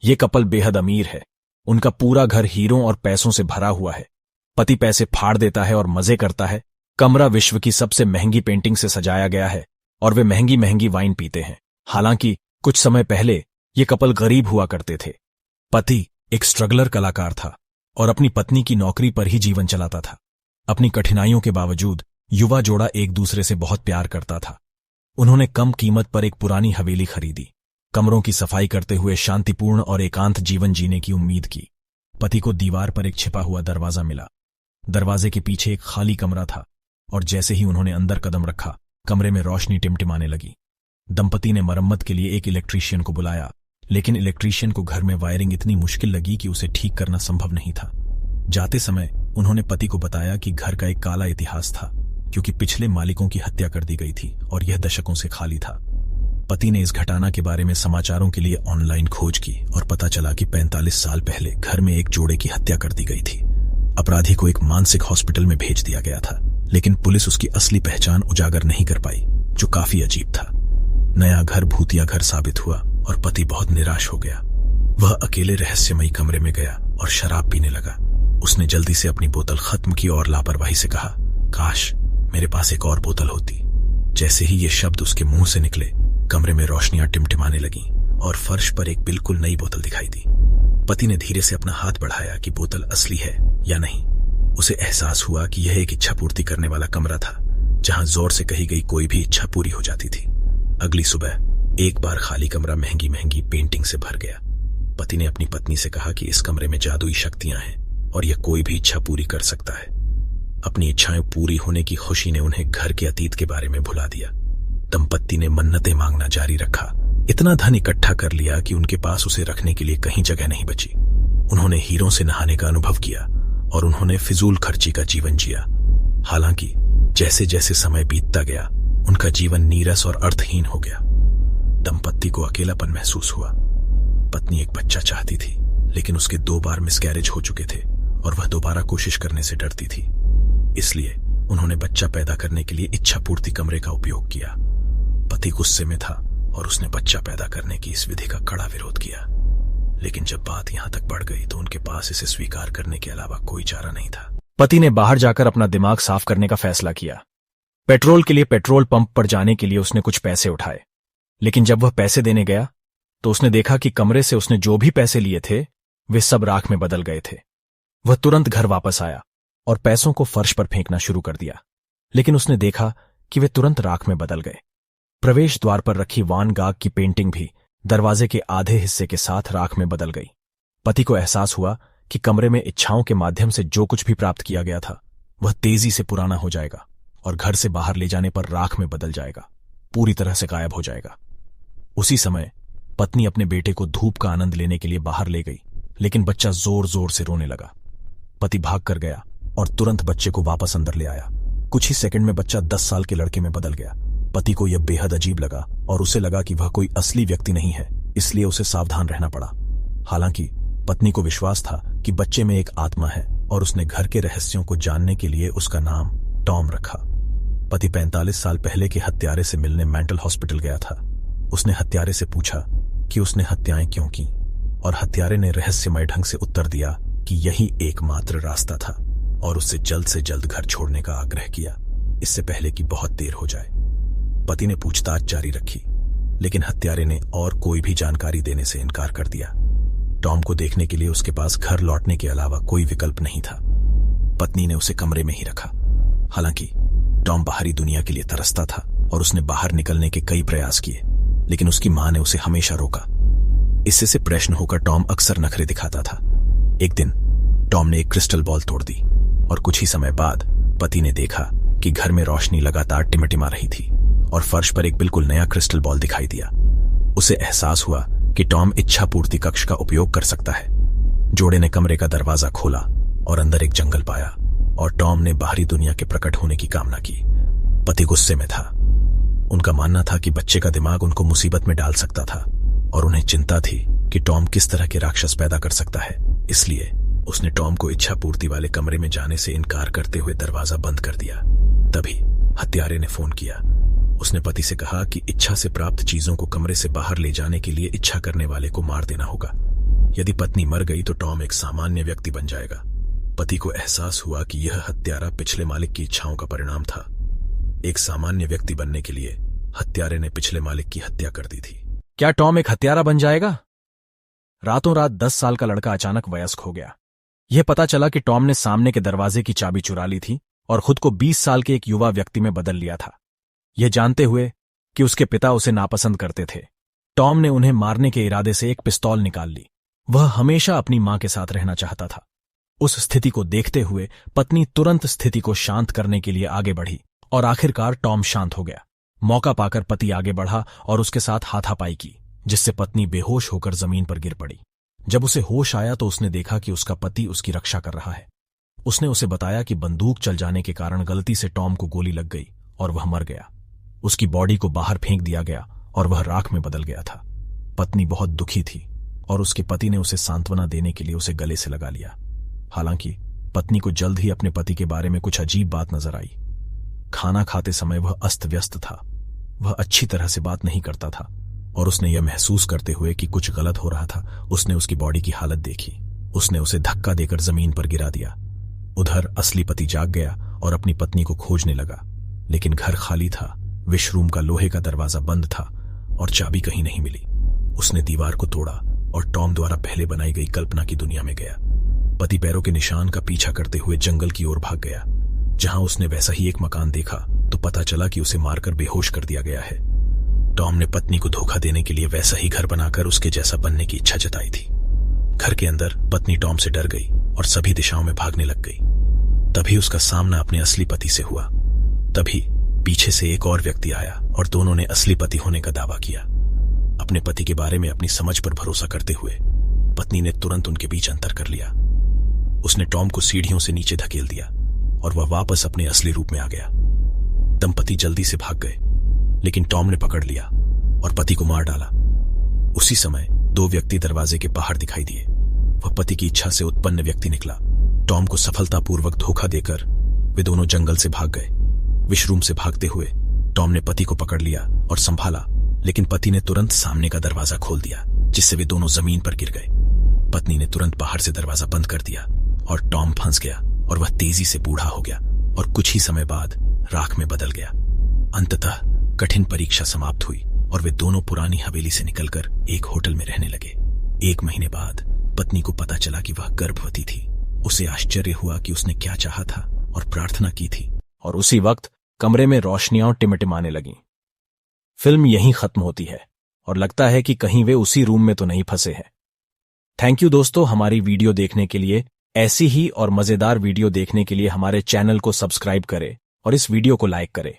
ये कपल बेहद अमीर है। उनका पूरा घर हीरों और पैसों से भरा हुआ है। पति पैसे फाड़ देता है और मजे करता है। कमरा विश्व की सबसे महंगी पेंटिंग से सजाया गया है और वे महंगी महंगी वाइन पीते हैं। हालांकि कुछ समय पहले ये कपल गरीब हुआ करते थे। पति एक स्ट्रगलर कलाकार था और अपनी पत्नी की नौकरी पर ही जीवन चलाता था। अपनी कठिनाइयों के बावजूद युवा जोड़ा एक दूसरे से बहुत प्यार करता था। उन्होंने कम कीमत पर एक पुरानी हवेली खरीदी, कमरों की सफाई करते हुए शांतिपूर्ण और एकांत जीवन जीने की उम्मीद की। पति को दीवार पर एक छिपा हुआ दरवाजा मिला। दरवाजे के पीछे एक खाली कमरा था और जैसे ही उन्होंने अंदर कदम रखा, कमरे में रोशनी टिमटिमाने लगी। दंपति ने मरम्मत के लिए एक इलेक्ट्रीशियन को बुलाया, लेकिन इलेक्ट्रीशियन को घर में वायरिंग इतनी मुश्किल लगी कि उसे ठीक करना संभव नहीं था। जाते समय उन्होंने पति को बताया कि घर का एक काला इतिहास था, क्योंकि पिछले मालिकों की हत्या कर दी गई थी और यह दशकों से खाली था। पति ने इस घटना के बारे में समाचारों के लिए ऑनलाइन खोज की और पता चला कि 45 साल पहले घर में एक जोड़े की हत्या कर दी गई थी। अपराधी को एक मानसिक हॉस्पिटल में भेज दिया गया था, लेकिन पुलिस उसकी असली पहचान उजागर नहीं कर पाई, जो काफी अजीब था। नया घर भूतिया घर साबित हुआ और पति बहुत निराश हो गया। वह अकेले रहस्यमयी कमरे में गया और शराब पीने लगा। उसने जल्दी से अपनी बोतल खत्म की और लापरवाही से कहा, काश मेरे पास एक और बोतल होती। जैसे ही ये शब्द उसके मुंह से निकले, कमरे में रोशनियां टिमटिमाने लगीं और फर्श पर एक बिल्कुल नई बोतल दिखाई दी। पति ने धीरे से अपना हाथ बढ़ाया कि बोतल असली है या नहीं। उसे एहसास हुआ कि यह एक इच्छा पूर्ति करने वाला कमरा था, जहां जोर से कही गई कोई भी इच्छा पूरी हो जाती थी। अगली सुबह एक बार खाली कमरा महंगी महंगी पेंटिंग से भर गया। पति ने अपनी पत्नी से कहा कि इस कमरे में जादुई शक्तियां हैं और यह कोई भी इच्छा पूरी कर सकता है। अपनी इच्छाएं पूरी होने की खुशी ने उन्हें घर के अतीत के बारे में भुला दिया। दंपत्ति ने मन्नतें मांगना जारी रखा। इतना धन इकट्ठा कर लिया कि उनके पास उसे रखने के लिए कहीं जगह नहीं बची। उन्होंने हीरों से नहाने का अनुभव किया और उन्होंने फिजूल खर्ची का जीवन जिया। हालांकि जैसे जैसे समय बीतता गया, उनका जीवन नीरस और अर्थहीन हो गया। दंपत्ति को अकेलापन महसूस हुआ। पत्नी एक बच्चा चाहती थी, लेकिन उसके 2 बार मिसकैरेज हो चुके थे और वह दोबारा कोशिश करने से डरती थी। इसलिए उन्होंने बच्चा पैदा करने के लिए इच्छा पूर्ति कमरे का उपयोग किया। पति गुस्से में था और उसने बच्चा पैदा करने की इस विधि का कड़ा विरोध किया। लेकिन जब बात यहां तक बढ़ गई तो उनके पास इसे स्वीकार करने के अलावा कोई चारा नहीं था। पति ने बाहर जाकर अपना दिमाग साफ करने का फैसला किया। पेट्रोल के लिए पेट्रोल पंप पर जाने के लिए उसने कुछ पैसे उठाए, लेकिन जब वह पैसे देने गया तो उसने देखा कि कमरे से उसने जो भी पैसे लिए थे वे सब राख में बदल गए थे। वह तुरंत घर वापस आया और पैसों को फर्श पर फेंकना शुरू कर दिया, लेकिन उसने देखा कि वे तुरंत राख में बदल गए। प्रवेश द्वार पर रखी वान गाग की पेंटिंग भी दरवाजे के आधे हिस्से के साथ राख में बदल गई। पति को एहसास हुआ कि कमरे में इच्छाओं के माध्यम से जो कुछ भी प्राप्त किया गया था वह तेजी से पुराना हो जाएगा और घर से बाहर ले जाने पर राख में बदल जाएगा, पूरी तरह से गायब हो जाएगा। उसी समय पत्नी अपने बेटे को धूप का आनंद लेने के लिए बाहर ले गई, लेकिन बच्चा जोर जोर से रोने लगा। पति भाग कर गया और तुरंत बच्चे को वापस अंदर ले आया। कुछ ही सेकंड में बच्चा 10 साल के लड़के में बदल गया। पति को यह बेहद अजीब लगा और उसे लगा कि वह कोई असली व्यक्ति नहीं है, इसलिए उसे सावधान रहना पड़ा। हालांकि पत्नी को विश्वास था कि बच्चे में एक आत्मा है और उसने घर के रहस्यों को जानने के लिए उसका नाम टॉम रखा। पति 45 साल पहले के हत्यारे से मिलने मेंटल हॉस्पिटल गया था। उसने हत्यारे से पूछा कि उसने हत्याएं क्यों की, और हत्यारे ने रहस्यमय ढंग से उत्तर दिया कि यही एकमात्र रास्ता था और उससे जल्द घर छोड़ने का आग्रह किया, इससे पहले कि बहुत देर हो जाए। पति ने पूछताछ जारी रखी, लेकिन हत्यारे ने और कोई भी जानकारी देने से इनकार कर दिया। टॉम को देखने के लिए उसके पास घर लौटने के अलावा कोई विकल्प नहीं था। पत्नी ने उसे कमरे में ही रखा। हालांकि टॉम बाहरी दुनिया के लिए तरसता था और उसने बाहर निकलने के कई प्रयास किए, लेकिन उसकी मां ने उसे हमेशा रोका। इससे से प्रश्न होकर टॉम अक्सर नखरे दिखाता था। एक दिन टॉम ने एक क्रिस्टल बॉल तोड़ दी और कुछ ही समय बाद पति ने देखा कि घर में रोशनी लगातार टिमटिमा रही थी और फर्श पर एक बिल्कुल नया क्रिस्टल बॉल दिखाई दिया। उसे एहसास हुआ कि टॉम इच्छा पूर्ति कक्ष का उपयोग कर सकता है। जोड़े ने कमरे का दरवाजा खोला और अंदर एक जंगल पाया और टॉम ने बाहरी दुनिया के प्रकट होने की कामना की। पति गुस्से में था। उनका मानना था कि बच्चे का दिमाग उनको मुसीबत में डाल सकता था और उन्हें चिंता थी कि टॉम किस तरह के राक्षस पैदा कर सकता है। इसलिए उसने टॉम को इच्छा पूर्ति वाले कमरे में जाने से इनकार करते हुए दरवाजा बंद कर दिया। तभी हत्यारे ने फोन किया। उसने पति से कहा कि इच्छा से प्राप्त चीजों को कमरे से बाहर ले जाने के लिए इच्छा करने वाले को मार देना होगा। यदि पत्नी मर गई तो टॉम एक सामान्य व्यक्ति बन जाएगा। पति को एहसास हुआ कि यह हत्यारा पिछले मालिक की इच्छाओं का परिणाम था। एक सामान्य व्यक्ति बनने के लिए हत्यारे ने पिछले मालिक की हत्या कर दी थी। क्या टॉम एक हत्यारा बन जाएगा? रातों रात 10 साल का लड़का अचानक वयस्क हो गया। यह पता चला कि टॉम ने सामने के दरवाजे की चाबी चुरा ली थी और खुद को 20 साल के एक युवा व्यक्ति में बदल लिया था। यह जानते हुए कि उसके पिता उसे नापसंद करते थे, टॉम ने उन्हें मारने के इरादे से एक पिस्तौल निकाल ली। वह हमेशा अपनी मां के साथ रहना चाहता था। उस स्थिति को देखते हुए पत्नी तुरंत स्थिति को शांत करने के लिए आगे बढ़ी और आखिरकार टॉम शांत हो गया। मौका पाकर पति आगे बढ़ा और उसके साथ हाथापाई की, जिससे पत्नी बेहोश होकर जमीन पर गिर पड़ी। जब उसे होश आया तो उसने देखा कि उसका पति उसकी रक्षा कर रहा है। उसने उसे बताया कि बंदूक चल जाने के कारण गलती से टॉम को गोली लग गई और वह मर गया। उसकी बॉडी को बाहर फेंक दिया गया और वह राख में बदल गया था। पत्नी बहुत दुखी थी और उसके पति ने उसे सांत्वना देने के लिए उसे गले से लगा लिया। हालांकि पत्नी को जल्द ही अपने पति के बारे में कुछ अजीब बात नजर आई। खाना खाते समय वह अस्त व्यस्त था। वह अच्छी तरह से बात नहीं करता था और उसने यह महसूस करते हुए कि कुछ गलत हो रहा था, उसने उसकी बॉडी की हालत देखी। उसने उसे धक्का देकर जमीन पर गिरा दिया। उधर असली पति जाग गया और अपनी पत्नी को खोजने लगा, लेकिन घर खाली था। विशरूम का लोहे का दरवाजा बंद था और चाबी कहीं नहीं मिली। उसने दीवार को तोड़ा और टॉम द्वारा पहले बनाई गई कल्पना की दुनिया में गया। पति पैरों के निशान का पीछा करते हुए जंगल की ओर भाग गया। जहां उसने वैसा ही एक मकान देखा तो पता चला कि उसे मारकर बेहोश कर दिया गया है। टॉम ने पत्नी को धोखा देने के लिए वैसा ही घर बनाकर उसके जैसा बनने की इच्छा जताई थी। घर के अंदर पत्नी टॉम से डर गई और सभी दिशाओं में भागने लग गई। तभी उसका सामना अपने असली पति से हुआ। तभी पीछे से एक और व्यक्ति आया और दोनों ने असली पति होने का दावा किया। अपने पति के बारे में अपनी समझ पर भरोसा करते हुए पत्नी ने तुरंत उनके बीच अंतर कर लिया। उसने टॉम को सीढ़ियों से नीचे धकेल दिया और वह वापस अपने असली रूप में आ गया। दंपति जल्दी से भाग गए, लेकिन टॉम ने पकड़ लिया और पति को मार डाला। उसी समय 2 व्यक्ति दरवाजे के बाहर दिखाई दिए। वह पति की इच्छा से उत्पन्न व्यक्ति निकला। टॉम को सफलतापूर्वक धोखा देकर वे दोनों जंगल से भाग गए। विशरूम से भागते हुए टॉम ने पति को पकड़ लिया और संभाला, लेकिन पति ने तुरंत सामने का दरवाजा खोल दिया, जिससे वे दोनों जमीन पर गिर गए। पत्नी ने तुरंत बाहर से दरवाजा बंद कर दिया और टॉम फंस गया और वह तेजी से बूढ़ा हो गया और कुछ ही समय बाद राख में बदल गया। अंततः कठिन परीक्षा समाप्त हुई और वे दोनों पुरानी हवेली से निकलकर एक होटल में रहने लगे। 1 महीने बाद पत्नी को पता चला कि वह गर्भवती थी। उसे आश्चर्य हुआ कि उसने क्या चाहा था और प्रार्थना की थी, और उसी वक्त कमरे में रोशनियां टिमटिमाने लगीं। फिल्म यहीं खत्म होती है और लगता है कि कहीं वे उसी रूम में तो नहीं फंसे हैं। थैंक यू दोस्तों हमारी वीडियो देखने के लिए। ऐसी ही और मजेदार वीडियो देखने के लिए हमारे चैनल को सब्सक्राइब करें और इस वीडियो को लाइक करें।